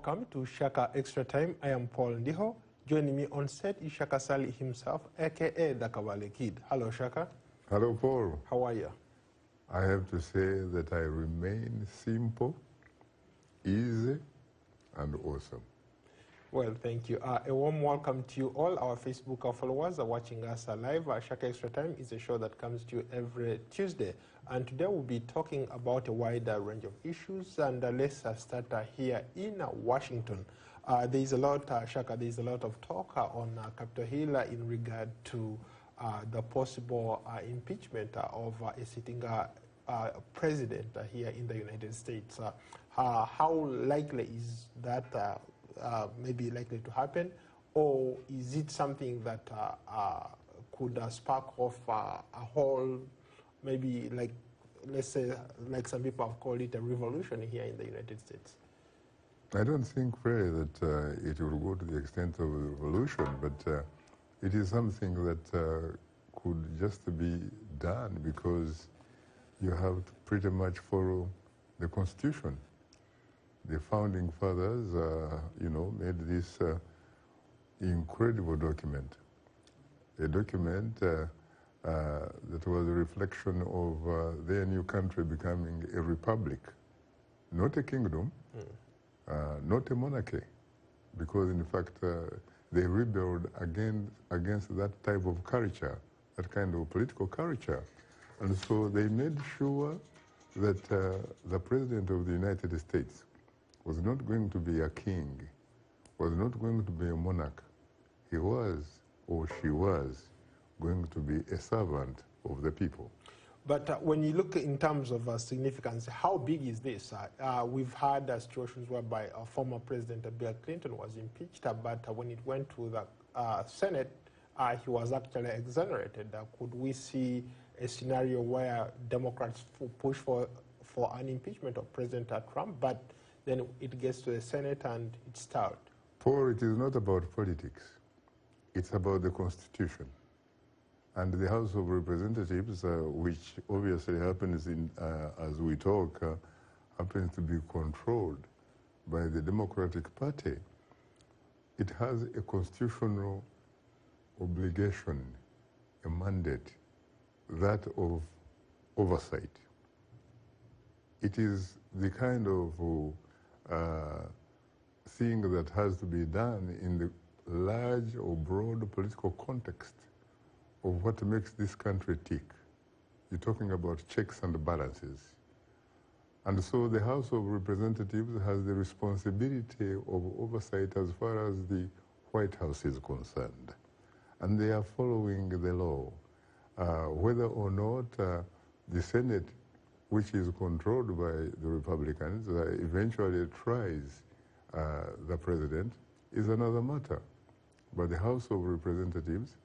welcome to Shaka Extra Time. I am Paul Ndiho. Joining me on set is Shaka Ssali himself, aka the Kawale Kid. Hello, Shaka. Hello, Paul. How are you? I have to say that I remain simple, easy, and awesome. Well, thank you. A warm welcome to you all. Our Facebook followers are watching us live. Shaka Extra Time is a show that comes to you every Tuesday. And today we'll be talking about a wider range of issues. And let's start here in Washington. There is a lot, Shaka, there is a lot of talk on Capitol Hill in regard to the possible impeachment of a sitting president here in the United States. How likely is that maybe likely to happen, or is it something that could spark off a whole, maybe like, let's say, like some people have called it a revolution here in the United States? I don't think, Ray, that it will go to the extent of a revolution, but it is something that could just be done because you have to pretty much follow the Constitution. The founding fathers, made this incredible document, a document that was a reflection of their new country becoming a republic, not a kingdom, not a monarchy, because in fact they rebelled against that type of culture, that kind of political culture. And so they made sure that the President of the United States was not going to be a king, was not going to be a monarch. He was, or she was, going to be a servant of the people. But when you look in terms of significance, how big is this? We've had situations whereby former President Bill Clinton was impeached, but when it went to the Senate, he was actually exonerated. Could we see a scenario where Democrats push for an impeachment of President Trump, but then it gets to the Senate and it's stalled? Paul, it is not about politics. It's about the Constitution. And the House of Representatives, which obviously happens as we talk, happens to be controlled by the Democratic Party. It has a constitutional obligation, a mandate, that of oversight. It is the kind of thing that has to be done in the large or broad political context of what makes this country tick. You're talking about checks and balances. And so the House of Representatives has the responsibility of oversight as far as the White House is concerned. And they are following the law. Whether or not the Senate, which is controlled by the Republicans, eventually tries the president, is another matter. But the House of Representatives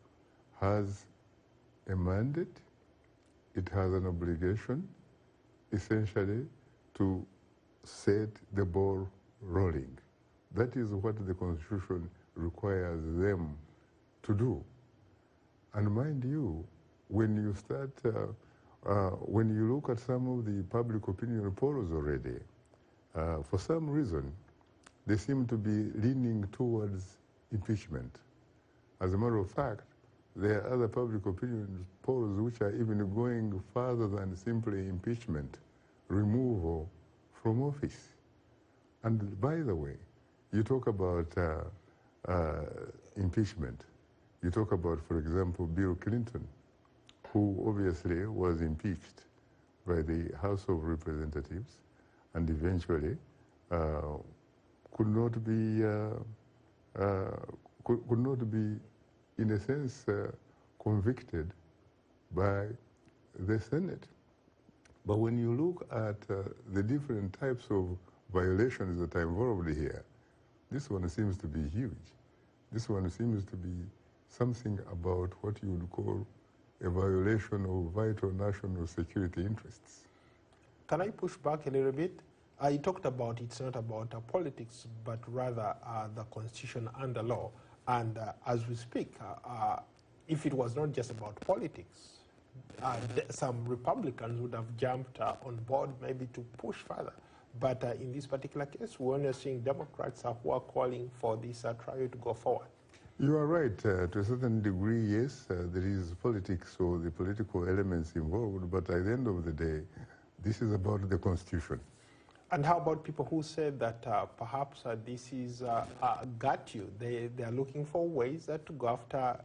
has a mandate, it has an obligation, essentially, to set the ball rolling. That is what the Constitution requires them to do. And mind you, when you start, when you look at some of the public opinion polls already, for some reason, they seem to be leaning towards impeachment. As a matter of fact, there are other public opinion polls which are even going further than simply impeachment, removal from office. And by the way, you talk about impeachment. You talk about, for example, Bill Clinton, who obviously was impeached by the House of Representatives and eventually could not be, in a sense, convicted by the Senate. But when you look at the different types of violations that are involved here, this one seems to be huge. This one seems to be something about what you would call a violation of vital national security interests. Can I push back a little bit? You talked about it's not about politics, but rather the Constitution and the law. And as we speak, if it was not just about politics, some Republicans would have jumped on board maybe to push further. But in this particular case, we're only seeing Democrats who are calling for this trial to go forward. You are right. To a certain degree, yes, there is politics or the political elements involved, but at the end of the day, this is about the Constitution. And how about people who say that perhaps this is got you? They are looking for ways to go after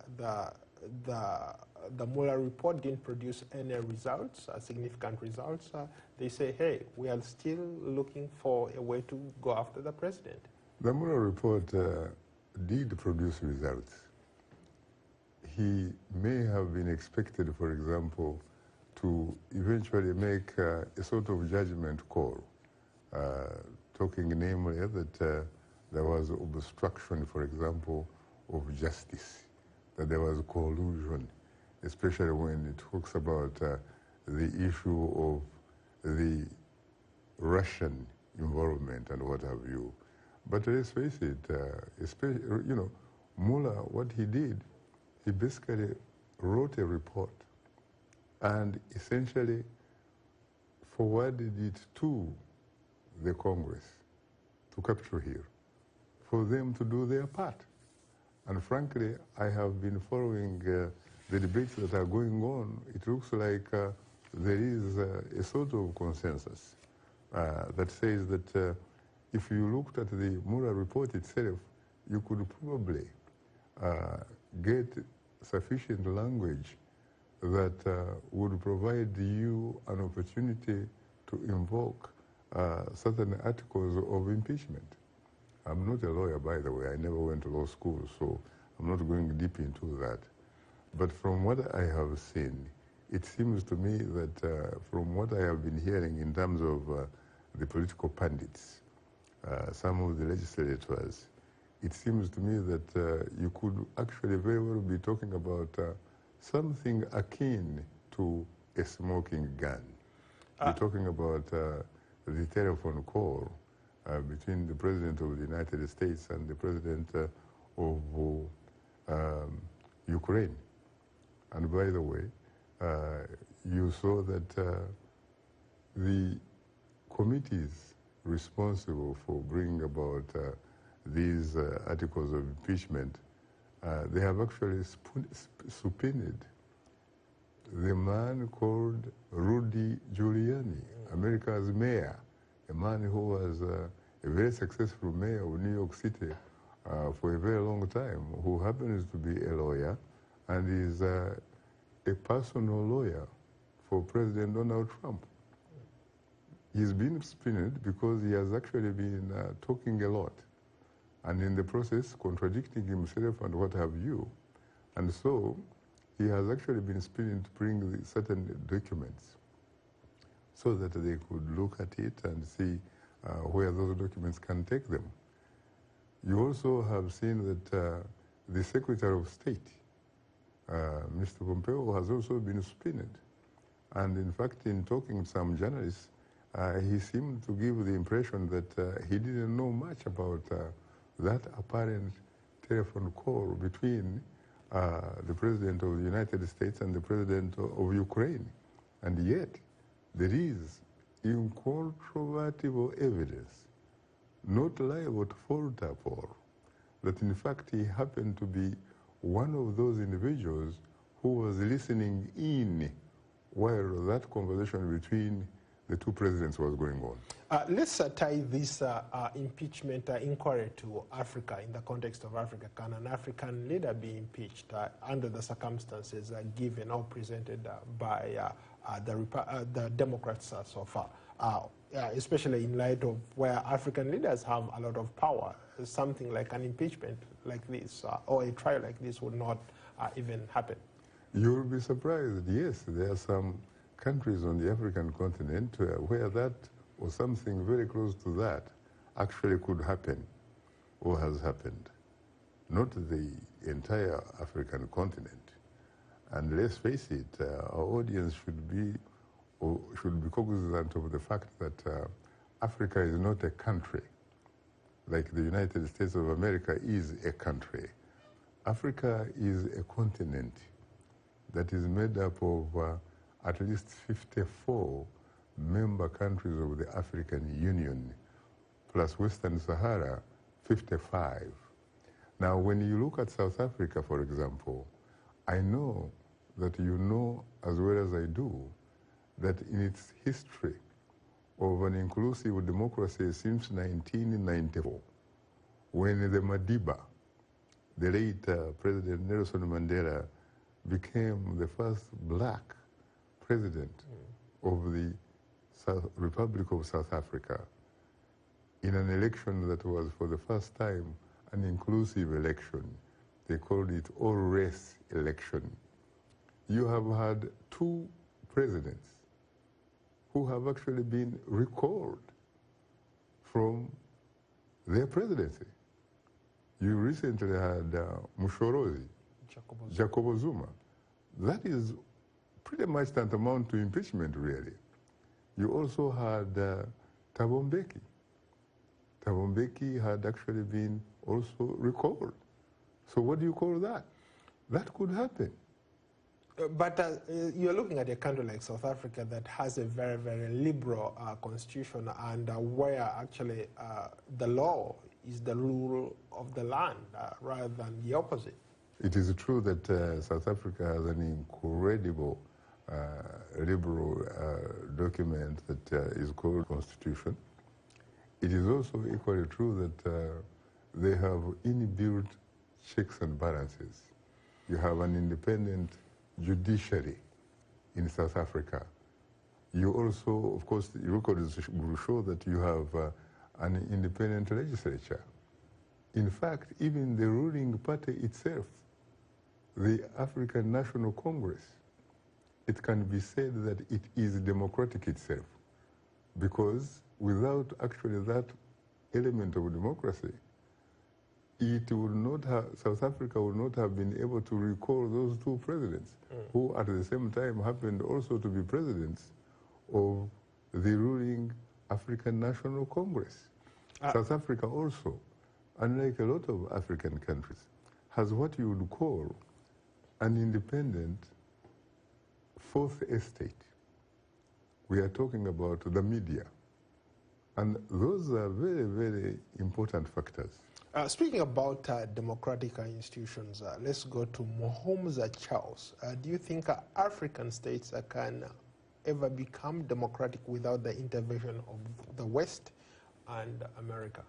the Mueller report didn't produce any results, significant results. They say, hey, we are still looking for a way to go after the president. The Mueller report did produce results. He may have been expected, for example, to eventually make a sort of judgment call, talking namely that there was obstruction, for example, of justice, that there was collusion, especially when it talks about the issue of the Russian involvement and what have you. But let's face it, especially, Mueller, what he did, he basically wrote a report and essentially forwarded it to the Congress, to Capitol Hill, for them to do their part. And frankly, I have been following the debates that are going on. It looks like there is a sort of consensus that says that if you looked at the Mueller report itself, you could probably get sufficient language that would provide you an opportunity to invoke certain articles of impeachment. I'm not a lawyer, by the way. I never went to law school, so I'm not going deep into that. But from what I have seen, it seems to me that from what I have been hearing in terms of the political pundits, some of the legislators, it seems to me that you could actually very well be talking about something akin to a smoking gun. You're talking about the telephone call between the President of the United States and the President of Ukraine. And by the way, you saw that the committees responsible for bringing about these articles of impeachment, they have actually subpoenaed the man called Rudy Giuliani, America's mayor, a man who was a very successful mayor of New York City for a very long time, who happens to be a lawyer and is a personal lawyer for President Donald Trump. He's been subpoenaed because he has actually been talking a lot, and in the process contradicting himself and what have you. And so he has actually been subpoenaed to bring certain documents so that they could look at it and see where those documents can take them. You also have seen that the Secretary of State, Mr. Pompeo, has also been subpoenaed. And in fact, in talking to some journalists, he seemed to give the impression that he didn't know much about that apparent telephone call between the President of the United States and the President of Ukraine. And yet, there is incontrovertible evidence, not liable to falter for, that in fact he happened to be one of those individuals who was listening in while that conversation between the two presidents was going on. Let's tie this impeachment inquiry to Africa in the context of Africa. Can an African leader be impeached under the circumstances given or presented by the Democrats so far, especially in light of where African leaders have a lot of power? Something like an impeachment like this or a trial like this would not even happen. You'll be surprised. Yes, there are some countries on the African continent where that or something very close to that actually could happen or has happened. Not the entire African continent. And let's face it, our audience should be cognizant of the fact that Africa is not a country like the United States of America is a country. Africa is a continent that is made up of at least 54 member countries of the African Union, plus Western Sahara, 55. Now, when you look at South Africa, for example, I know that you know as well as I do that in its history of an inclusive democracy since 1994, when the Madiba, the late President Nelson Mandela, became the first black president of the Republic of South Africa, in an election that was for the first time an inclusive election. They called it all-race election. You have had two presidents who have actually been recalled from their presidency. You recently had Mushorozi, Jacob Zuma. That is pretty much tantamount to impeachment, really. You also had Thabo Mbeki. Thabo Mbeki had actually been also recalled. So what do you call that? That could happen. But you're looking at a country like South Africa that has a very, very liberal constitution, and where actually the law is the rule of the land rather than the opposite. It is true that South Africa has an incredible liberal document that is called Constitution. It is also equally true that they have inbuilt checks and balances. You have an independent judiciary in South Africa. You also, of course, the records will show that you have an independent legislature. In fact, even the ruling party itself, the African National Congress, it can be said that it is democratic itself, because without actually that element of democracy, it would not have, South Africa would not have been able to recall those two presidents, who at the same time happened also to be presidents of the ruling African National Congress. South Africa also, unlike a lot of African countries, has what you would call an independent fourth estate. We are talking about the media. And those are very, very important factors. Speaking about democratic institutions, let's go to Mahomes Charles. Do you think African states can ever become democratic without the intervention of the West and America?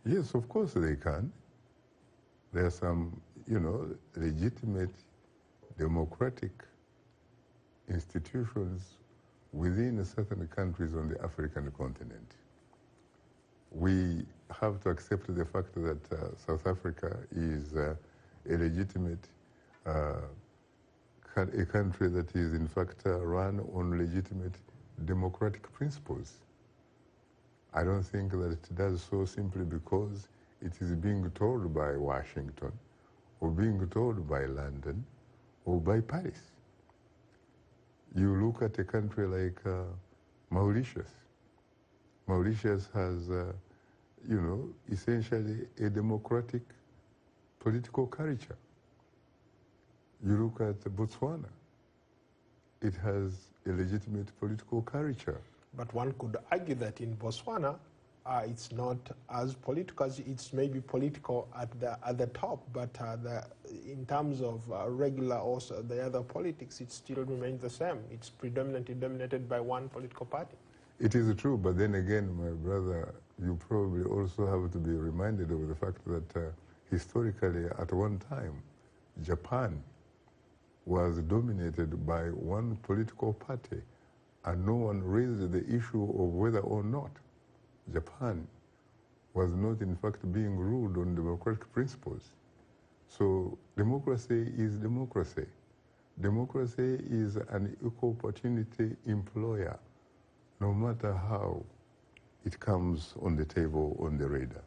Yes, of course they can. There are some, legitimate democratic institutions within certain countries on the African continent. We have to accept the fact that South Africa is a legitimate, a country that is in fact run on legitimate democratic principles. I don't think that it does so simply because it is being told by Washington, or being told by London, or by Paris. You look at a country like Mauritius. Mauritius has, essentially a democratic political culture. You look at Botswana. It has a legitimate political culture. But one could argue that in Botswana, it's not as political as it's maybe political at the top, but in terms of regular also the other politics, it still remains the same. It's predominantly dominated by one political party. It is true, but then again, my brother, you probably also have to be reminded of the fact that historically, at one time, Japan was dominated by one political party, and no one raised the issue of whether or not Japan was not in fact being ruled on democratic principles. So democracy is democracy. Democracy is an equal opportunity employer, no matter how it comes on the table, on the radar.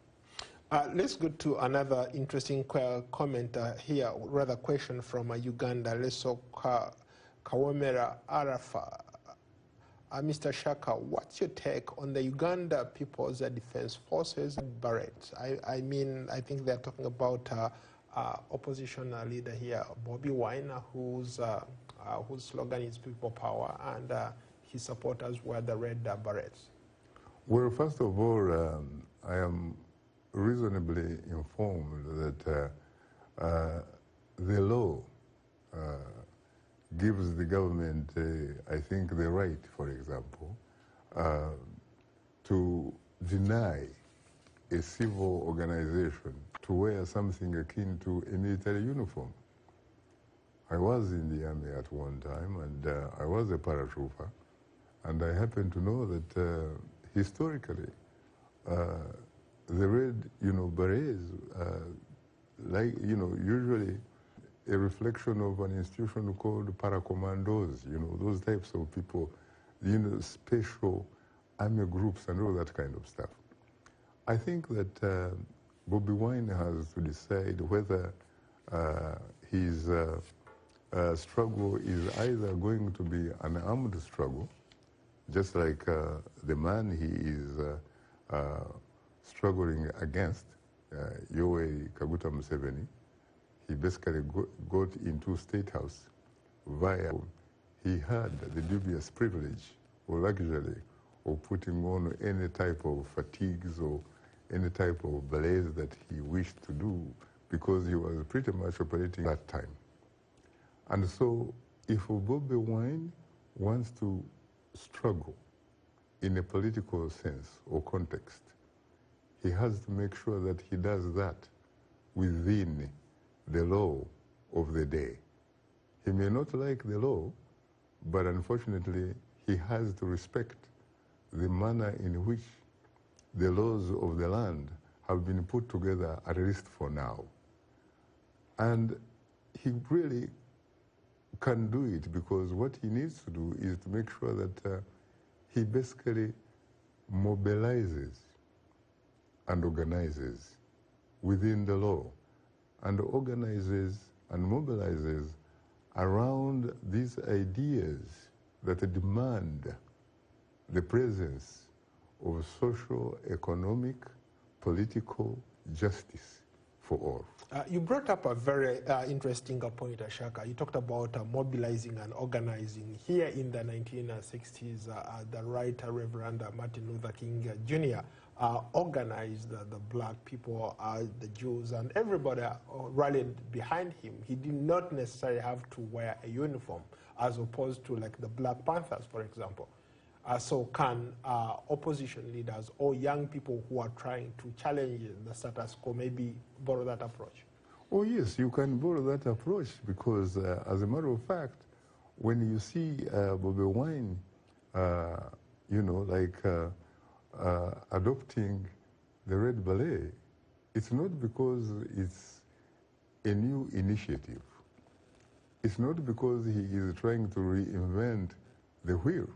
Let's go to another interesting comment here, rather question from Uganda. Let's talk Kawomera Arafa. Mr. Shaka, what's your take on the Uganda People's Defense Forces Barrett? I mean, I think they're talking about opposition leader here, Bobby Wine, whose slogan is People Power, and his supporters were the Red Berets? Well, first of all, I am reasonably informed that the law gives the government, I think, the right, for example, to deny a civil organization to wear something akin to a military uniform. I was in the army at one time, and I was a paratrooper, and I happen to know that historically, the red, berets, usually a reflection of an institution called paracommandos, those types of people, special army groups and all that kind of stuff. I think that Bobi Wine has to decide whether his struggle is either going to be an armed struggle, just like the man he is struggling against, Yoweri Kaguta Museveni. He basically got into State House via, he had the dubious privilege or luxury of putting on any type of fatigues or any type of ballets that he wished to do, because he was pretty much operating at that time. And so if Bobi Wine wants to struggle in a political sense or context, he has to make sure that he does that within the law of the day. He may not like the law, but unfortunately he has to respect the manner in which the laws of the land have been put together, at least for now. And he really can do it, because what he needs to do is to make sure that he basically mobilizes and organizes within the law, and organizes and mobilizes around these ideas that demand the presence of social, economic, political justice for all. You brought up a very interesting point, Ashaka. You talked about mobilizing and organizing. Here in the 1960s, the right Reverend Martin Luther King Jr. Organized the black people, the Jews, and everybody rallied behind him. He did not necessarily have to wear a uniform, as opposed to like the Black Panthers, for example. So can opposition leaders or young people who are trying to challenge the status quo maybe borrow that approach? Oh yes, you can borrow that approach, because as a matter of fact, when you see Bobi Wine, adopting the Red Ballet, it's not because it's a new initiative. It's not because he is trying to reinvent the wheel.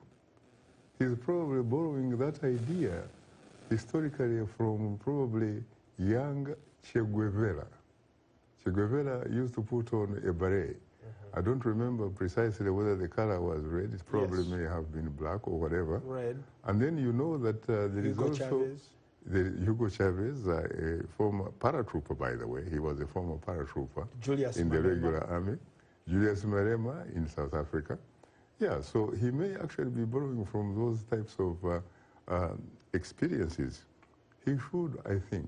He's probably borrowing that idea historically from probably young Che Guevara. Che Guevara used to put on a beret. I don't remember precisely whether the color was red. It probably may have been black or whatever. Red. And then you know that there is also Hugo Chavez, a former paratrooper, by the way. He was a former paratrooper in the regular army. Julius Malema in South Africa. Yeah, so he may actually be borrowing from those types of experiences. He should, I think,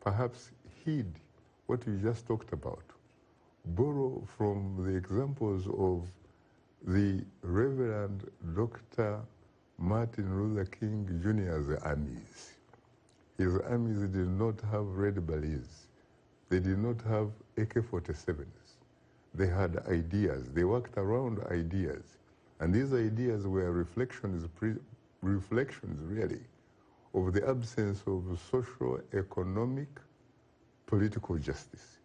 perhaps heed what we just talked about, borrow from the examples of the Reverend Dr. Martin Luther King Jr.'s armies. His armies did not have red berets. They did not have AK-47s. They had ideas. They worked around ideas. And these ideas were reflections really, of the absence of social, economic, political justice.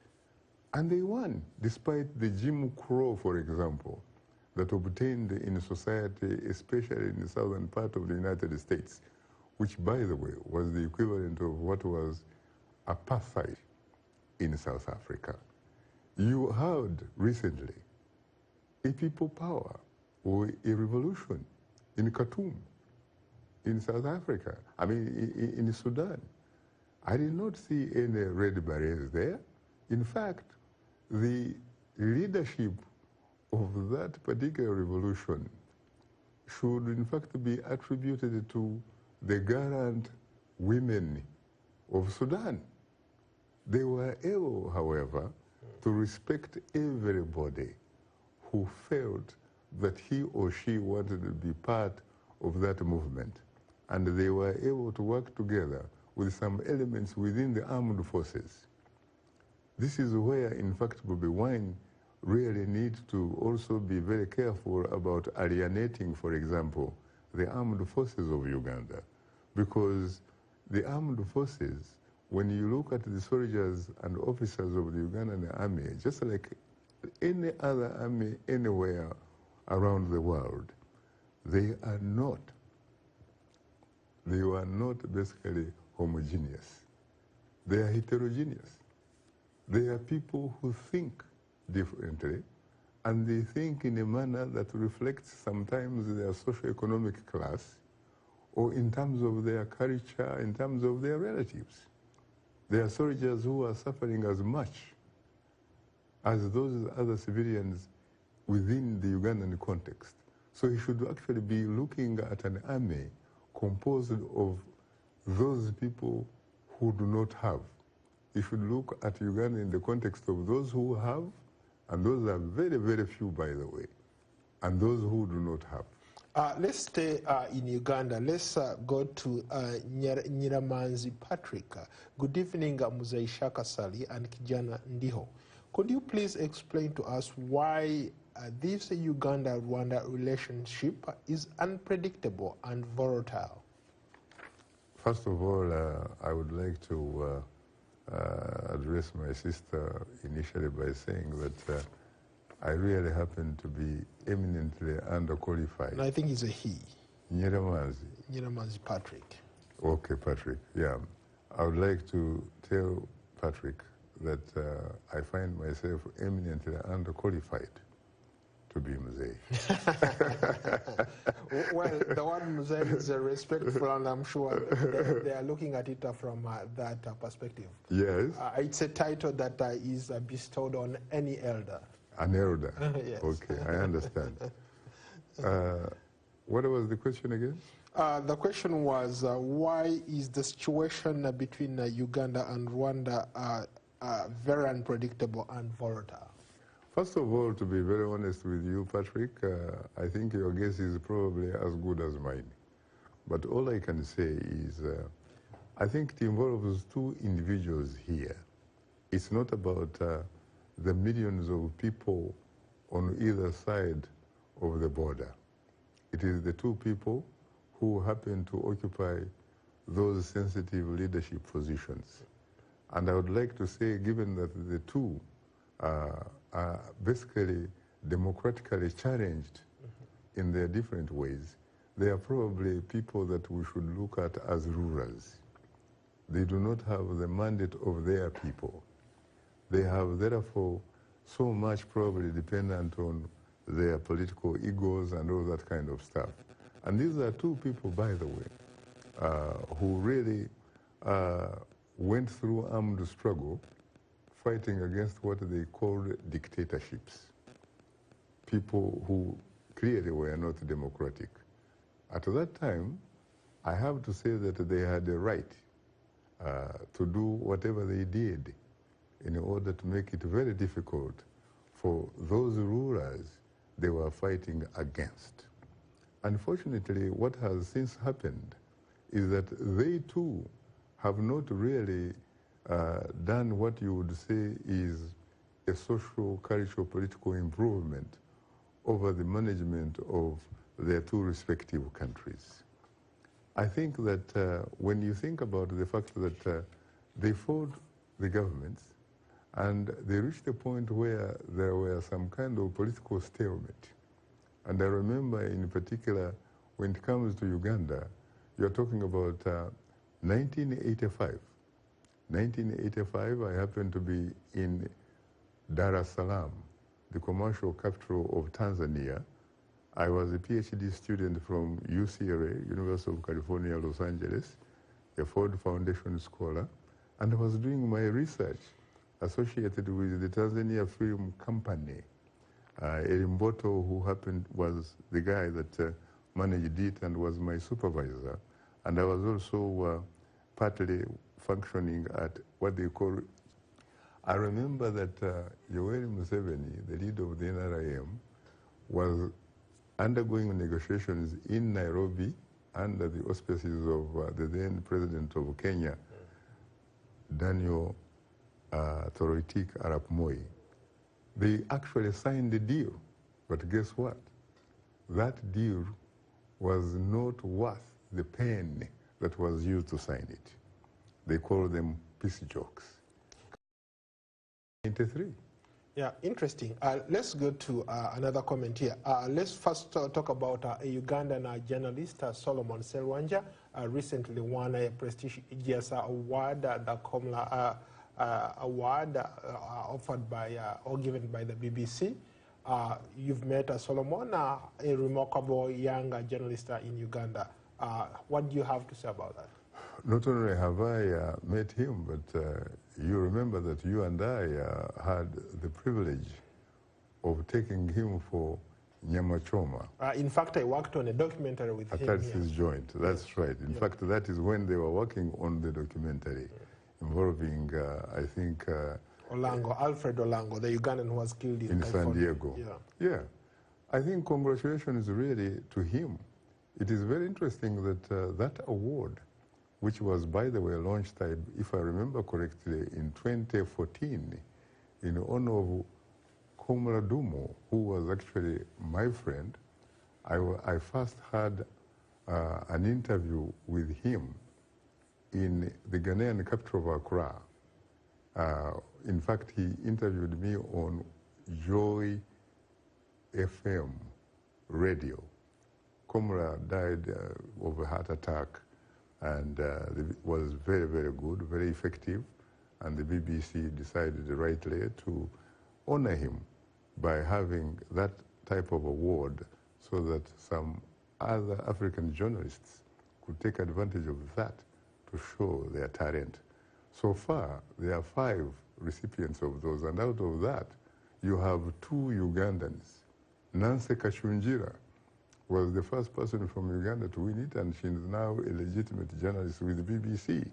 And they won, despite the Jim Crow, for example, that obtained in society, especially in the southern part of the United States, which, by the way, was the equivalent of what was apartheid in South Africa. You heard recently a people power or a revolution in Khartoum, in South Africa, in Sudan. I did not see any red berets there. In fact, the leadership of that particular revolution should in fact be attributed to the gallant women of Sudan. They were able, however, to respect everybody who felt that he or she wanted to be part of that movement. And they were able to work together with some elements within the armed forces. This is where, in fact, Bobi Wine really needs to also be very careful about alienating, for example, the armed forces of Uganda. Because the armed forces, when you look at the soldiers and officers of the Ugandan army, just like any other army anywhere around the world, they were not basically homogeneous. They are heterogeneous. They are people who think differently, and they think in a manner that reflects sometimes their socio-economic class, or in terms of their culture, in terms of their relatives. There are soldiers who are suffering as much as those other civilians within the Ugandan context. So he should actually be looking at an army composed of those people who do not have. He should look at Uganda in the context of those who have, and those are very, very few, by the way, and those who do not have. Let's stay in Uganda. Let's go to Nyiramanzi Patrick. Good evening, Mzee Ssali and Kijana Ndiho. Could you please explain to us why this Uganda-Rwanda relationship is unpredictable and volatile? First of all, I would like to address my sister initially by saying that I really happen to be eminently underqualified. And I think it's a he. Nyiramanzi. Nyiramanzi Patrick. Okay, Patrick, yeah. I would like to tell Patrick that I find myself eminently underqualified to be Mzee. Well, the word Mzee is respectful, and I'm sure they are looking at it from that perspective. Yes. It's a title that is bestowed on any elder. An elder? Yes. Okay, I understand. What was the question again? The question was, why is the situation between Uganda and Rwanda very unpredictable and volatile? First of all, to be very honest with you, Patrick, I think your guess is probably as good as mine. But all I can say is, I think it involves two individuals here. It's not about the millions of people on either side of the border. It is the two people who happen to occupy those sensitive leadership positions. And I would like to say, given that the two are basically democratically challenged in their different ways, they are probably people that we should look at as rulers. They do not have the mandate of their people. They have therefore so much probably dependent on their political egos and all that kind of stuff. And these are two people, by the way, who really went through armed struggle fighting against what they called dictatorships. People who clearly were not democratic. At that time, I have to say that they had the right to do whatever they did in order to make it very difficult for those rulers they were fighting against. Unfortunately, what has since happened is that they too have not really done what you would say is a social, cultural, political improvement over the management of their two respective countries. I think that when you think about the fact that they fought the governments and they reached a point where there were some kind of political stalemate. And I remember in particular, when it comes to Uganda, you're talking about 1985. 1985, I happened to be in Dar es Salaam, the commercial capital of Tanzania. I was a PhD student from UCLA, University of California, Los Angeles, a Ford Foundation scholar, and I was doing my research associated with the Tanzania Film Company. Elimboto, who was the guy that managed it and was my supervisor. And I was also partly functioning at what they call, I remember that Yoweri Museveni, the leader of the NRIM, was undergoing negotiations in Nairobi under the auspices of the then president of Kenya, Daniel Toroitich Arap Moi. They actually signed the deal, but guess what? That deal was not worth the pen that was used to sign it. They call them peace jokes. 93. Yeah, interesting. Let's go to another comment here. Let's first talk about a Ugandan journalist, Solomon Serwanja, recently won a prestigious award, the Komla Award, offered by or given by the BBC. You've met Solomon, a remarkable young journalist in Uganda. What do you have to say about that? Not only have I met him, but you remember that you and I had the privilege of taking him for Nyamachoma. In fact, I worked on a documentary with him. That's his joint, that's right. In fact, that is when they were working on the documentary involving, I think... Alfred Olango, the Ugandan who was killed in San Diego. Yeah. I think congratulations really to him. It is very interesting that that award, which was, by the way, launched, if I remember correctly, in 2014, in honor of Komla Dumo, who was actually my friend. I first had an interview with him in the Ghanaian capital of Accra. In fact, he interviewed me on Joy FM radio. Komla died of a heart attack, and it was very, very good, very effective, and the BBC decided rightly to honor him by having that type of award so that some other African journalists could take advantage of that to show their talent. So far, there are 5 recipients of those, and out of that, you have 2 Ugandans. Nancy Kashunjira was the first person from Uganda to win it, and she's now a legitimate journalist with the BBC.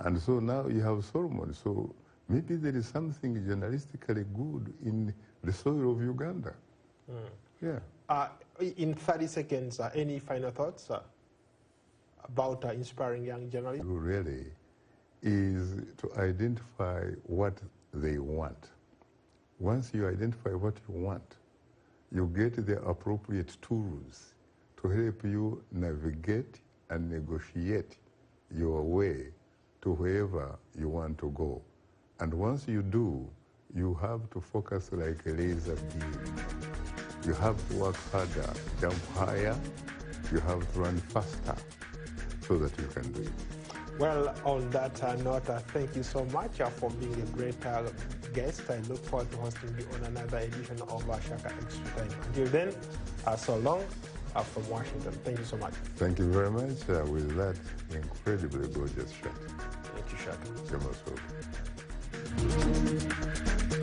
And so now you have Solomon. So maybe there is something journalistically good in the soil of Uganda. Yeah. In 30 seconds, any final thoughts about inspiring young journalists? Really is to identify what they want. Once you identify what you want, you get the appropriate tools to help you navigate and negotiate your way to wherever you want to go. And once you do, you have to focus like a laser beam. You have to work harder, jump higher, you have to run faster so that you can do it. Well, on that note, thank you so much for being a great guest. I look forward to hosting you on another edition of Shaka Extra Time. Until then, so long from Washington. Thank you so much. Thank you very much with that incredibly gorgeous shot. Thank you, Shaka. You're most welcome.